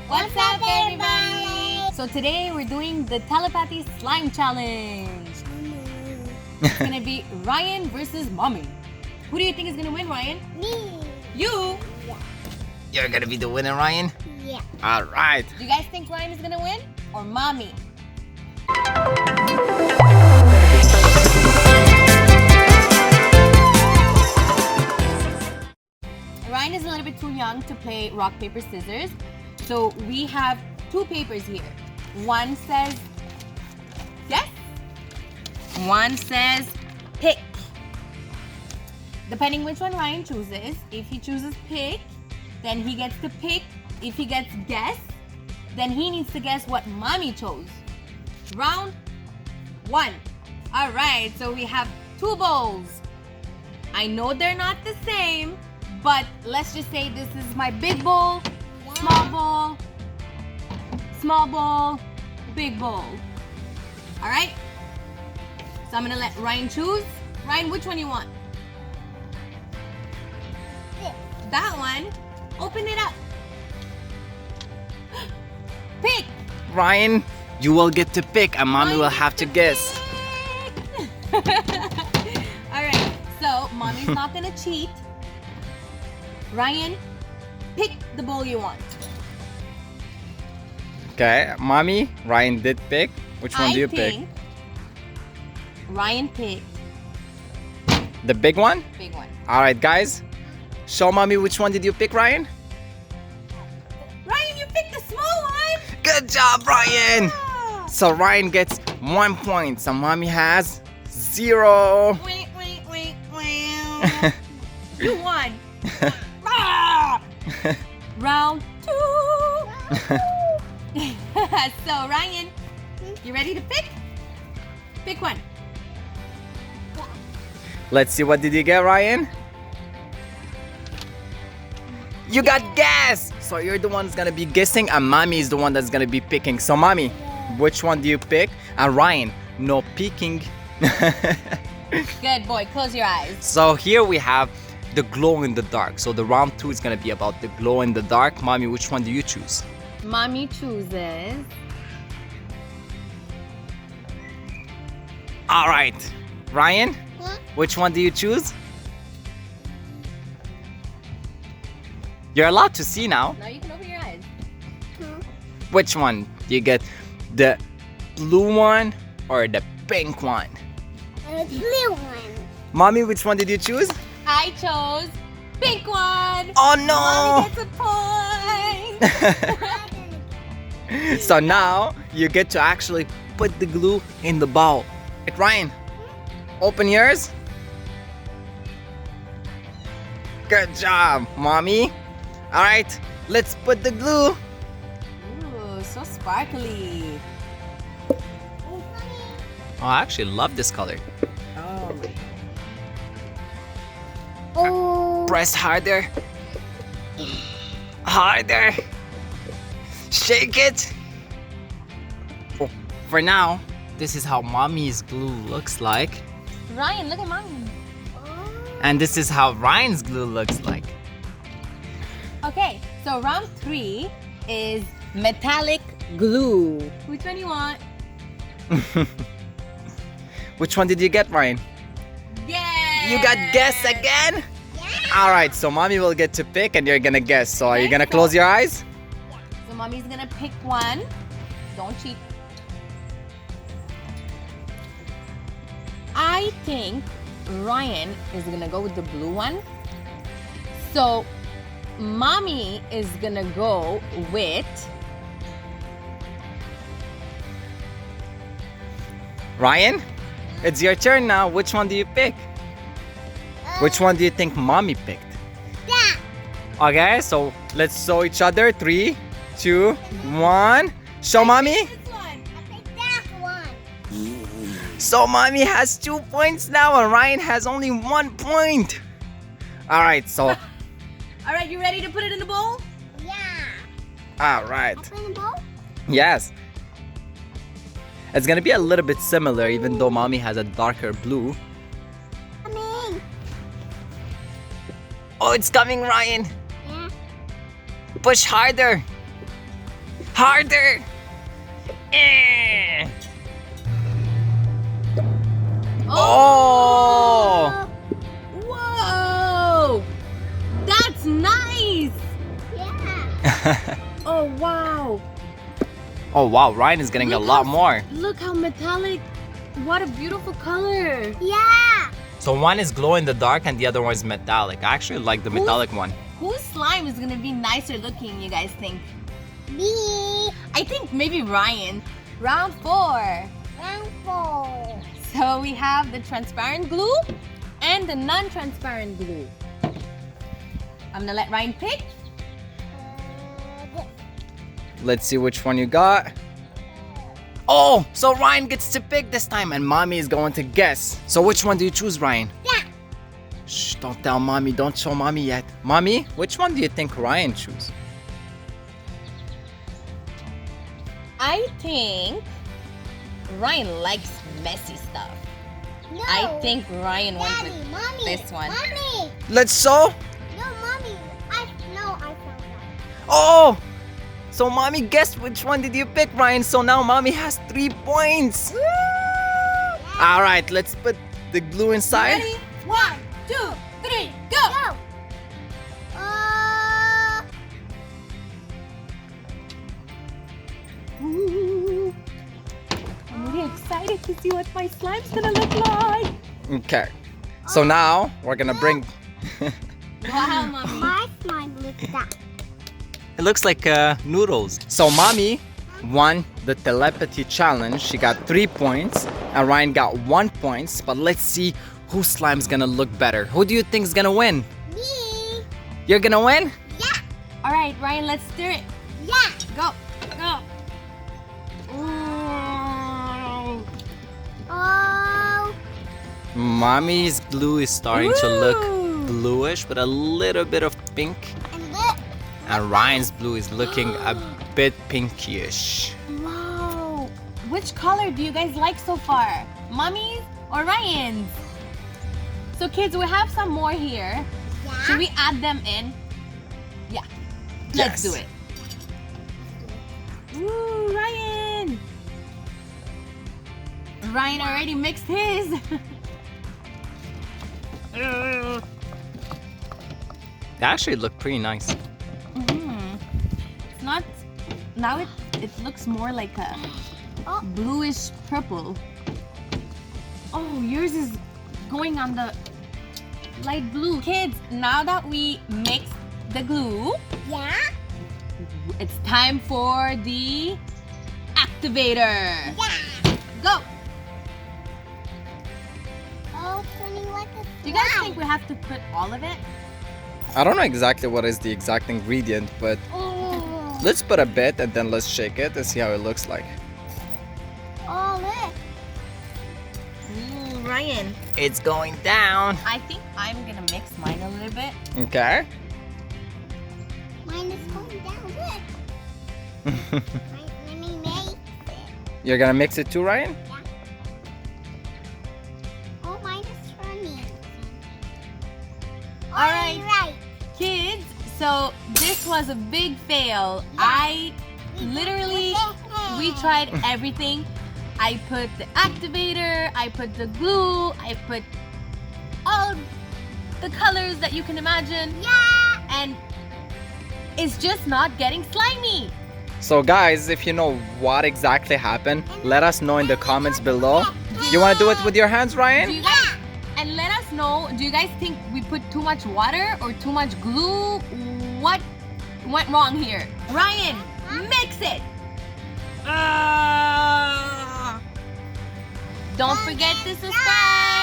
What's up, everybody? So today we're doing the Telepathy Slime Challenge. It's gonna be Ryan versus Mommy. Who do you think is gonna win, Ryan? Me. You? Yeah. You're gonna be the winner, Ryan? Yeah. Alright. Do you guys think Ryan is gonna win or Mommy? Ryan is a little bit too young to play rock, paper, scissors. So we have two papers here. One says yes. One says pick. Depending which one Ryan chooses, if he chooses pick, then he gets to pick. If he gets guess, then he needs to guess what Mommy chose. Round one. All right, so we have two bowls. I know they're not the same, but let's just say this is my big bowl, small bowl, big bowl. All right? So I'm gonna let Ryan choose. Ryan, which one you want? That one. Open it up. Pick. Ryan, you will get to pick and Mommy will have to guess. Alright, so Mommy's not gonna cheat. Ryan, pick the bowl you want. Okay, Mommy, Ryan did pick. Which one do you pick? Ryan picked The big one? big one. Alright, guys. Show Mommy which one did you pick, Ryan? Ryan, you picked the small one! Good job, Ryan! Yeah. So Ryan gets 1 point, so Mommy has 0. Wait. You won. Ah! Round 2. So Ryan, you ready to pick? Pick one. Let's see, what did you get, Ryan? You got guess! So you're the one that's gonna be guessing and Mommy is the one that's gonna be picking. So Mommy, which one do you pick? And Ryan, no picking. Good boy, close your eyes. So here we have the glow in the dark. So the round 2 is gonna be about the glow in the dark. Mommy, which one do you choose? Mommy chooses. Alright. Ryan, Huh? which one do you choose? You're allowed to see now. Now you can open your eyes. Which one? Do you get the blue one or the pink one? The blue one. Mommy, which one did you choose? I chose pink one. Oh Mommy no! gets a point. So now you get to actually put the glue in the bowl. Right, Ryan, open yours. Good job, Mommy. All right, let's put the glue. Ooh, so sparkly. Oh, I actually love this color. Oh. Oh. Press harder. Harder. Shake it. Oh, for now, this is how Mommy's glue looks like. Ryan, look at mine. And this is how Ryan's glue looks like. Okay, so round 3 is metallic glue. Which one you want? Which one did you get, Ryan? Yeah. You got guess again? All right, so Mommy will get to pick and you're gonna guess. So are you Okay, gonna so- close your eyes? So Mommy's gonna pick one. Don't cheat. I think Ryan is gonna go with the blue one. So Mommy is gonna go with Ryan, it's your turn now. Which one do you pick? Which one do you think Mommy picked? That. Okay, so let's show each other. 3, 2, 1. Show Mommy. this one. I picked that one. So Mommy has 2 points now and Ryan has only 1 point. All right, so All right, you ready to put it in the bowl? Yeah. all right. Open the bowl. Yes. It's gonna be a little bit similar even though Mommy has a darker blue. Coming. Oh, it's coming, Ryan. Yeah. Push harder. Harder! Eh. Oh! Whoa! That's nice! Yeah. Oh, wow. Oh wow, Ryan is getting a Look lot how- more. Look how metallic. What a beautiful color. Yeah. So one is glow in the dark and the other one is metallic. I actually like the metallic one. Whose slime is gonna be nicer looking, you guys think? Me. I think maybe Ryan. Round 4. Round 4. So we have the transparent glue and the non-transparent glue. I'm gonna let Ryan pick. This. Let's see which one you got. Oh, so Ryan gets to pick this time and mommy is going to guess. So which one do you choose, Ryan? Yeah. Shh, don't tell mommy, don't show mommy yet. Mommy, which one do you think Ryan choose? I think Ryan likes messy stuff. No. I think Ryan went Daddy, with Mommy. this one. Mommy. Let's sew. No, Mommy. I found that. Oh, so mommy guessed which one did you pick, Ryan. So now mommy has 3 points. All right, let's put the glue inside. Ready? 1, 2, 3, go! Go. Ooh. I'm really excited to see what my slime's gonna look like. Okay, so now we're gonna bring. Wow, mommy. My slime looks that. It looks like noodles. So mommy won the telepathy challenge. She got 3 points and Ryan got 1 point. But let's see whose slime's gonna look better. Who do you think is gonna win? Me. You're gonna win? Yeah. All right, Ryan, let's stir it. Yeah. Go, go. Ooh. Oh. Mommy's glue is starting to look Ooh. bluish with a little bit of pink. And look. And Ryan's blue is looking a bit pinkyish. Wow. Which color do you guys like so far? Mommy's or Ryan's? So kids, we have some more here. Yeah. Should we add them in? Yeah. Let's Yes. do it. Ooh, Ryan. Ryan already mixed his. They actually look pretty nice. It's not, now it looks more like a bluish purple. Oh, yours is going on the light blue. Kids, now that we mixed the glue, Yeah. it's time for the activator. Yeah. Go! Oh, turning like a Do you guys slime. think we have to put all of it? I don't know exactly what is the exact ingredient, but Oh. let's put a bit and then let's shake it and see how it looks like. Oh, look. Ooh, Ryan. It's going down. I think I'm gonna mix mine a little bit. Okay. Mine is going down. Look. Let me make it. You're gonna mix it too, Ryan? Oh, mine is turning. All right. Right. Kids, so this was a big fail. I literally, we tried everything. I put the activator, I put the glue, I put all the colors that you can imagine, Yeah. and it's just not getting slimy. So guys, if you know what exactly happened, let us know in the comments below. You wanna do it with your hands, Do Ryan? you guys, and let us know, do you guys think we put too much water or too much glue? What went wrong here? Ryan, mix it! Don't forget to subscribe!